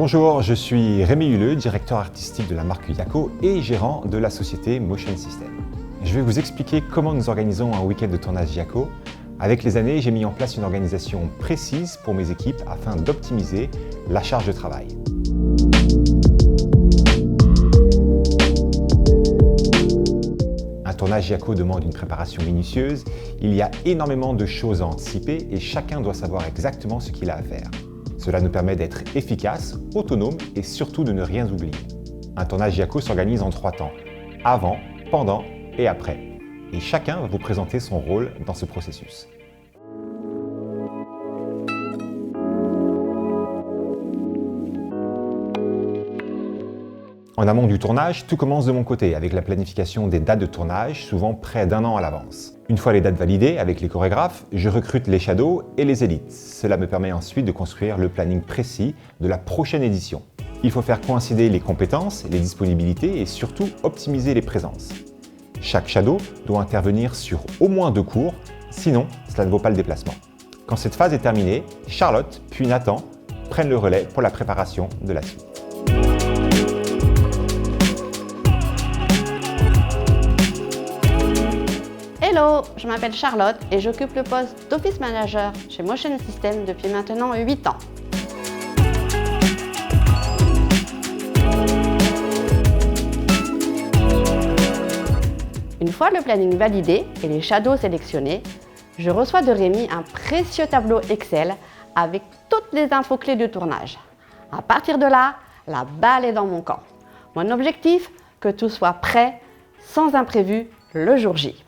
Bonjour, je suis Rémi Huleux, directeur artistique de la marque Yako et gérant de la société Motion System. Je vais vous expliquer comment nous organisons un week-end de tournage Yako. Avec les années, j'ai mis en place une organisation précise pour mes équipes afin d'optimiser la charge de travail. Un tournage Yako demande une préparation minutieuse. Il y a énormément de choses à anticiper et chacun doit savoir exactement ce qu'il a à faire. Cela nous permet d'être efficace, autonome et surtout de ne rien oublier. Un tournage Yako s'organise en 3 temps, avant, pendant et après. Et chacun va vous présenter son rôle dans ce processus. En amont du tournage, tout commence de mon côté avec la planification des dates de tournage, souvent près d'1 an à l'avance. Une fois les dates validées avec les chorégraphes, je recrute les shadows et les élites. Cela me permet ensuite de construire le planning précis de la prochaine édition. Il faut faire coïncider les compétences, les disponibilités et surtout optimiser les présences. Chaque shadow doit intervenir sur au moins 2 cours, sinon cela ne vaut pas le déplacement. Quand cette phase est terminée, Charlotte puis Nathan prennent le relais pour la préparation de la suite. Hello, je m'appelle Charlotte et j'occupe le poste d'Office Manager chez Motion System depuis maintenant 8 ans. Une fois le planning validé et les shadows sélectionnés, je reçois de Rémi un précieux tableau Excel avec toutes les infos clés du tournage. À partir de là, la balle est dans mon camp. Mon objectif, que tout soit prêt, sans imprévu, le jour J.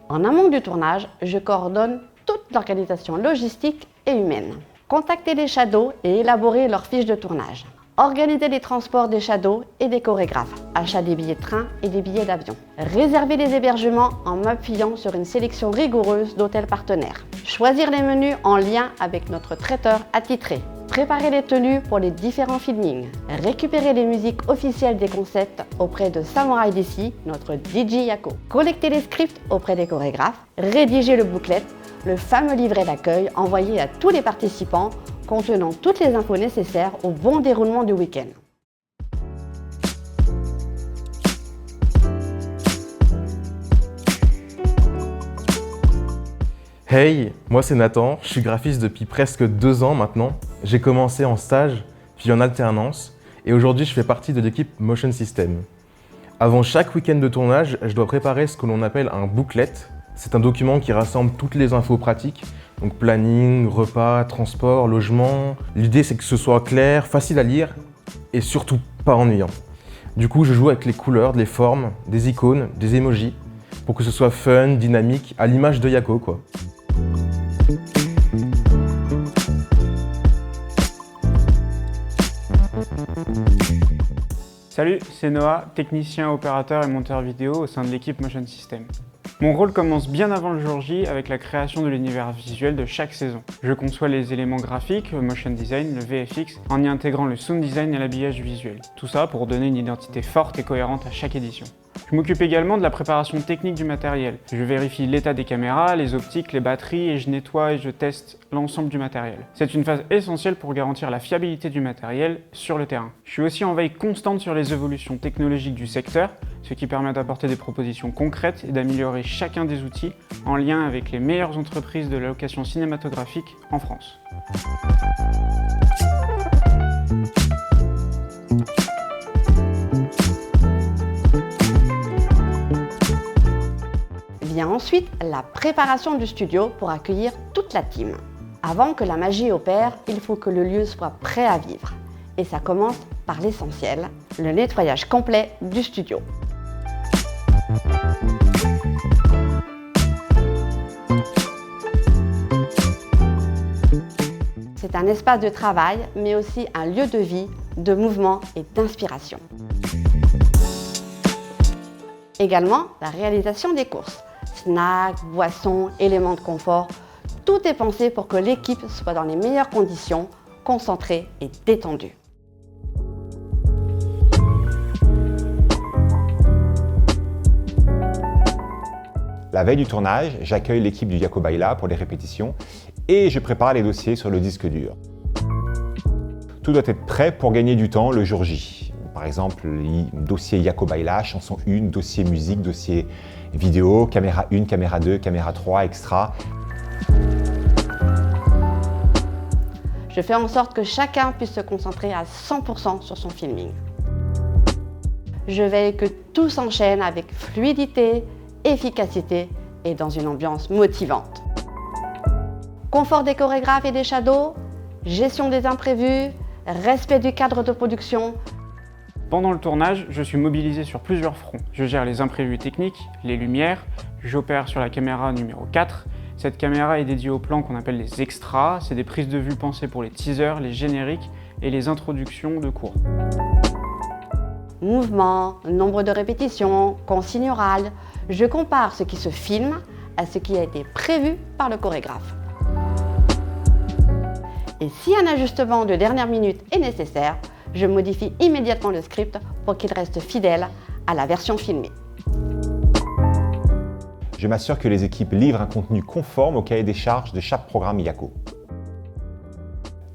En amont du tournage, je coordonne toute l'organisation logistique et humaine. Contacter les shadows et élaborer leurs fiches de tournage. Organiser les transports des shadows et des chorégraphes. Achat des billets de train et des billets d'avion. Réserver les hébergements en m'appuyant sur une sélection rigoureuse d'hôtels partenaires. Choisir les menus en lien avec notre traiteur attitré. Préparer les tenues pour les différents filmings. Récupérer les musiques officielles des concepts auprès de Samurai DC, notre DJ Yako. Collecter les scripts auprès des chorégraphes. Rédiger le booklet, le fameux livret d'accueil envoyé à tous les participants contenant toutes les infos nécessaires au bon déroulement du week-end. Hey, moi c'est Nathan, je suis graphiste depuis presque 2 ans maintenant. J'ai commencé en stage, puis en alternance, et aujourd'hui je fais partie de l'équipe Motion System. Avant chaque week-end de tournage, je dois préparer ce que l'on appelle un booklet. C'est un document qui rassemble toutes les infos pratiques, donc planning, repas, transport, logement. L'idée c'est que ce soit clair, facile à lire, et surtout pas ennuyant. Du coup je joue avec les couleurs, les formes, des icônes, des emojis, pour que ce soit fun, dynamique, à l'image de Yako quoi. Salut, c'est Noah, technicien, opérateur et monteur vidéo au sein de l'équipe Motion System. Mon rôle commence bien avant le jour J avec la création de l'univers visuel de chaque saison. Je conçois les éléments graphiques, le motion design, le VFX, en y intégrant le sound design et l'habillage visuel. Tout ça pour donner une identité forte et cohérente à chaque édition. Je m'occupe également de la préparation technique du matériel. Je vérifie l'état des caméras, les optiques, les batteries et je nettoie et je teste l'ensemble du matériel. C'est une phase essentielle pour garantir la fiabilité du matériel sur le terrain. Je suis aussi en veille constante sur les évolutions technologiques du secteur, ce qui permet d'apporter des propositions concrètes et d'améliorer chacun des outils en lien avec les meilleures entreprises de la location cinématographique en France. Vient ensuite la préparation du studio pour accueillir toute la team. Avant que la magie opère, il faut que le lieu soit prêt à vivre. Et ça commence par l'essentiel, le nettoyage complet du studio. C'est un espace de travail, mais aussi un lieu de vie, de mouvement et d'inspiration. Également, la réalisation des courses. Snacks, boissons, éléments de confort, tout est pensé pour que l'équipe soit dans les meilleures conditions, concentrée et détendue. La veille du tournage, j'accueille l'équipe du Yako Baila pour les répétitions et je prépare les dossiers sur le disque dur. Tout doit être prêt pour gagner du temps le jour J. Par exemple, dossier Yako Baila, chanson 1, dossier musique, dossier vidéo, caméra 1, caméra 2, caméra 3, extra. Je fais en sorte que chacun puisse se concentrer à 100% sur son filming. Je veille que tout s'enchaîne avec fluidité, efficacité et dans une ambiance motivante. Confort des chorégraphes et des shadows, gestion des imprévus, respect du cadre de production. Pendant le tournage, je suis mobilisé sur plusieurs fronts. Je gère les imprévus techniques, les lumières, j'opère sur la caméra numéro 4. Cette caméra est dédiée aux plans qu'on appelle les extras. C'est des prises de vue pensées pour les teasers, les génériques et les introductions de cours. Mouvement, nombre de répétitions, consignes orales, je compare ce qui se filme à ce qui a été prévu par le chorégraphe. Et si un ajustement de dernière minute est nécessaire, je modifie immédiatement le script pour qu'il reste fidèle à la version filmée. Je m'assure que les équipes livrent un contenu conforme au cahier des charges de chaque programme Yako.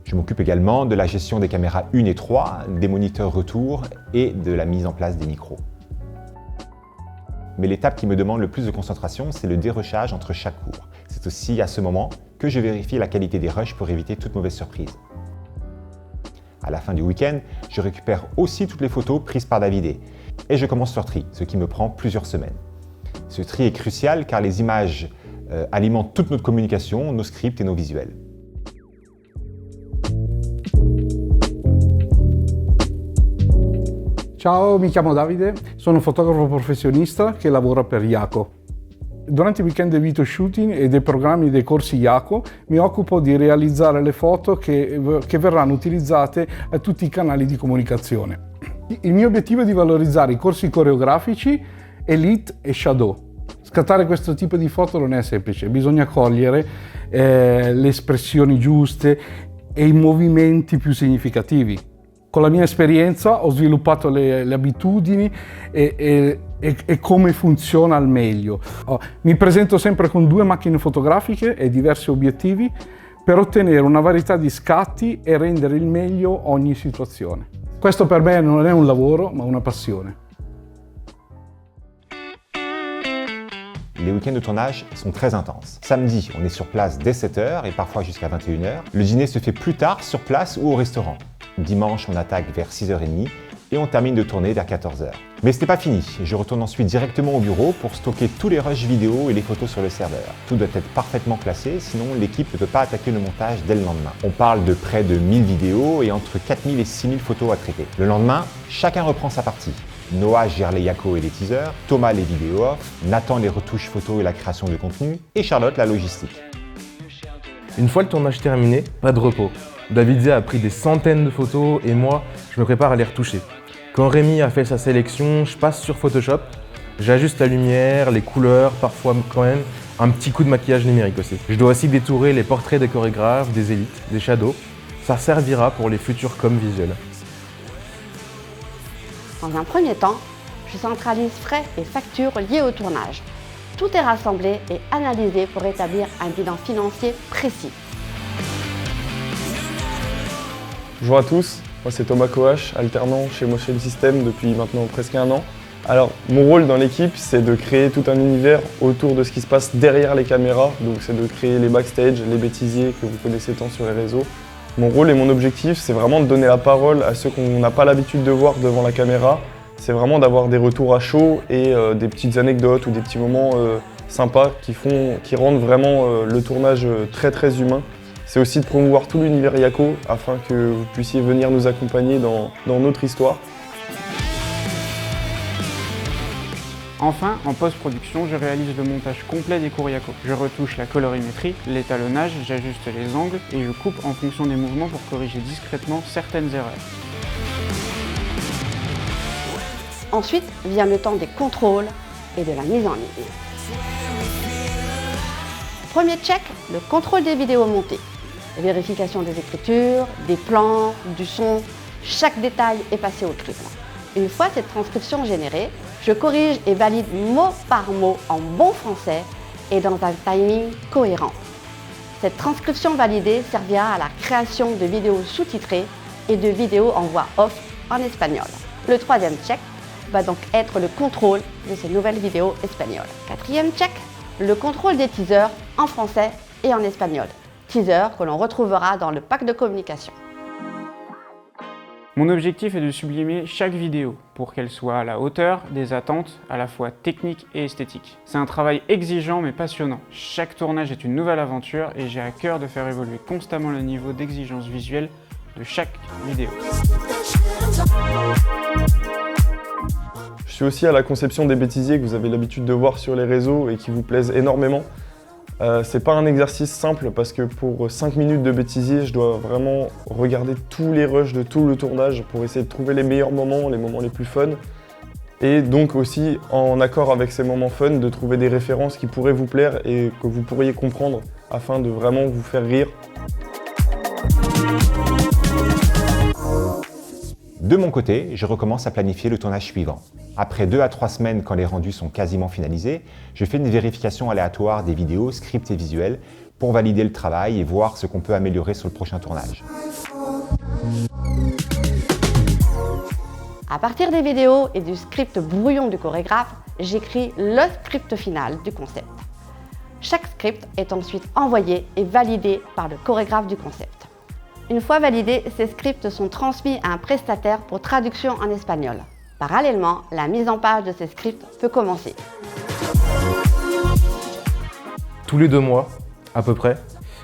Je m'occupe également de la gestion des caméras 1 et 3, des moniteurs retour et de la mise en place des micros. Mais l'étape qui me demande le plus de concentration, c'est le dérushage entre chaque cours. C'est aussi à ce moment que je vérifie la qualité des rushs pour éviter toute mauvaise surprise. À la fin du week-end, je récupère aussi toutes les photos prises par Davidé et je commence leur tri, ce qui me prend plusieurs semaines. Ce tri est crucial car les images alimentent toute notre communication, nos scripts et nos visuels. Ciao, mi chiamo Davide, sono un fotografo professionista che lavora per Yako. Durante i weekend di video shooting e dei programmi dei corsi Yako mi occupo di realizzare le foto che verranno utilizzate a tutti i canali di comunicazione. Il mio obiettivo è di valorizzare i corsi coreografici, Elite e Shadow. Scattare questo tipo di foto non è semplice, bisogna cogliere le espressioni giuste e i movimenti più significativi. Con la mia esperienza ho sviluppato le abitudini e come funziona al meglio. Mi presento sempre con 2 macchine fotografiche e diversi obiettivi per ottenere una varietà di scatti e rendere il meglio ogni situazione. Questo per me non è un lavoro, ma una passione. Les week-ends de tournage sont très intenses. Samedi, on est sur place dès 7h et parfois jusqu'à 21h. Le dîner se fait plus tard sur place ou au restaurant. Dimanche, on attaque vers 6h30 et on termine de tourner vers 14h. Mais ce n'est pas fini. Je retourne ensuite directement au bureau pour stocker tous les rushs vidéo et les photos sur le serveur. Tout doit être parfaitement classé, sinon l'équipe ne peut pas attaquer le montage dès le lendemain. On parle de près de 1000 vidéos et entre 4000 et 6000 photos à traiter. Le lendemain, chacun reprend sa partie. Noah gère les Yako et les teasers, Thomas les vidéos off, Nathan les retouches photos et la création de contenu, et Charlotte la logistique. Une fois le tournage terminé, pas de repos. Davidé a pris des centaines de photos et moi, je me prépare à les retoucher. Quand Rémi a fait sa sélection, je passe sur Photoshop, j'ajuste la lumière, les couleurs, parfois quand même un petit coup de maquillage numérique aussi. Je dois aussi détourer les portraits des chorégraphes, des élites, des shadows. Ça servira pour les futurs coms visuels. Dans un premier temps, je centralise frais et factures liés au tournage. Tout est rassemblé et analysé pour établir un bilan financier précis. Bonjour à tous, moi c'est Thomas Coache, alternant chez Motion System depuis maintenant presque 1 an. Alors mon rôle dans l'équipe, c'est de créer tout un univers autour de ce qui se passe derrière les caméras. Donc c'est de créer les backstage, les bêtisiers que vous connaissez tant sur les réseaux. Mon rôle et mon objectif, c'est vraiment de donner la parole à ceux qu'on n'a pas l'habitude de voir devant la caméra. C'est vraiment d'avoir des retours à chaud et des petites anecdotes ou des petits moments sympas qui rendent vraiment le tournage très très humain. C'est aussi de promouvoir tout l'univers Yako afin que vous puissiez venir nous accompagner dans notre histoire. Enfin, en post-production, je réalise le montage complet des cours Yako. Je retouche la colorimétrie, l'étalonnage, j'ajuste les angles et je coupe en fonction des mouvements pour corriger discrètement certaines erreurs. Ensuite vient le temps des contrôles et de la mise en ligne. Premier check, le contrôle des vidéos montées. Vérification des écritures, des plans, du son, chaque détail est passé au crible. Une fois cette transcription générée, je corrige et valide mot par mot en bon français et dans un timing cohérent. Cette transcription validée servira à la création de vidéos sous-titrées et de vidéos en voix off en espagnol. Le troisième check va donc être le contrôle de ces nouvelles vidéos espagnoles. Quatrième check, le contrôle des teasers en français et en espagnol. Teasers que l'on retrouvera dans le pack de communication. Mon objectif est de sublimer chaque vidéo pour qu'elle soit à la hauteur des attentes à la fois techniques et esthétiques. C'est un travail exigeant mais passionnant. Chaque tournage est une nouvelle aventure et j'ai à cœur de faire évoluer constamment le niveau d'exigence visuelle de chaque vidéo. Je suis aussi à la conception des bêtisiers que vous avez l'habitude de voir sur les réseaux et qui vous plaisent énormément. C'est pas un exercice simple parce que pour 5 minutes de bêtisier, je dois vraiment regarder tous les rushs de tout le tournage pour essayer de trouver les meilleurs moments, les moments les plus fun. Et donc aussi, en accord avec ces moments fun, de trouver des références qui pourraient vous plaire et que vous pourriez comprendre afin de vraiment vous faire rire. De mon côté, je recommence à planifier le tournage suivant. Après 2 à 3 semaines, quand les rendus sont quasiment finalisés, je fais une vérification aléatoire des vidéos, scripts et visuels pour valider le travail et voir ce qu'on peut améliorer sur le prochain tournage. À partir des vidéos et du script brouillon du chorégraphe, j'écris le script final du concept. Chaque script est ensuite envoyé et validé par le chorégraphe du concept. Une fois validés, ces scripts sont transmis à un prestataire pour traduction en espagnol. Parallèlement, la mise en page de ces scripts peut commencer. Tous les 2 mois, à peu près,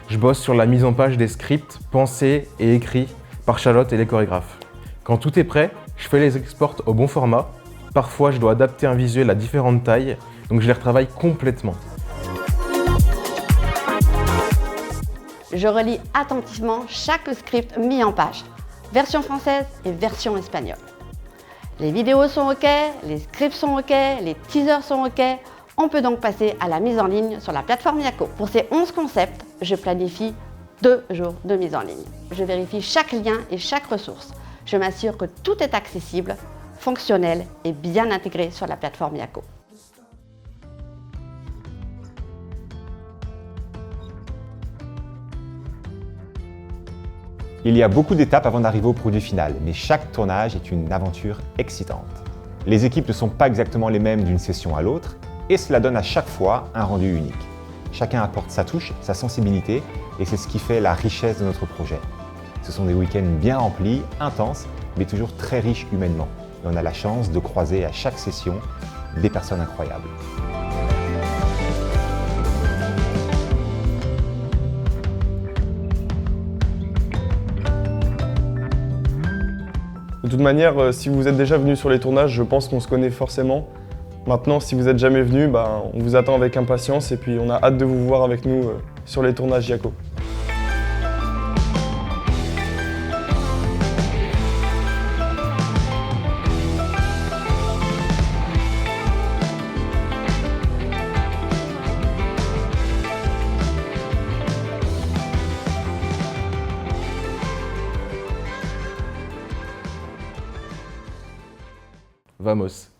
je bosse sur la mise en page des scripts pensés et écrits par Charlotte et les chorégraphes. Quand tout est prêt, je fais les exports au bon format. Parfois, je dois adapter un visuel à différentes tailles, donc je les retravaille complètement. Je relis attentivement chaque script mis en page, version française et version espagnole. Les vidéos sont OK, les scripts sont OK, les teasers sont OK. On peut donc passer à la mise en ligne sur la plateforme Yako. Pour ces 11 concepts, je planifie 2 jours de mise en ligne. Je vérifie chaque lien et chaque ressource. Je m'assure que tout est accessible, fonctionnel et bien intégré sur la plateforme Yako. Il y a beaucoup d'étapes avant d'arriver au produit final, mais chaque tournage est une aventure excitante. Les équipes ne sont pas exactement les mêmes d'une session à l'autre, et cela donne à chaque fois un rendu unique. Chacun apporte sa touche, sa sensibilité, et c'est ce qui fait la richesse de notre projet. Ce sont des week-ends bien remplis, intenses, mais toujours très riches humainement. Et on a la chance de croiser à chaque session des personnes incroyables. De toute manière, si vous êtes déjà venu sur les tournages, je pense qu'on se connaît forcément. Maintenant, si vous n'êtes jamais venu, on vous attend avec impatience et puis on a hâte de vous voir avec nous sur les tournages Yako. Vamos!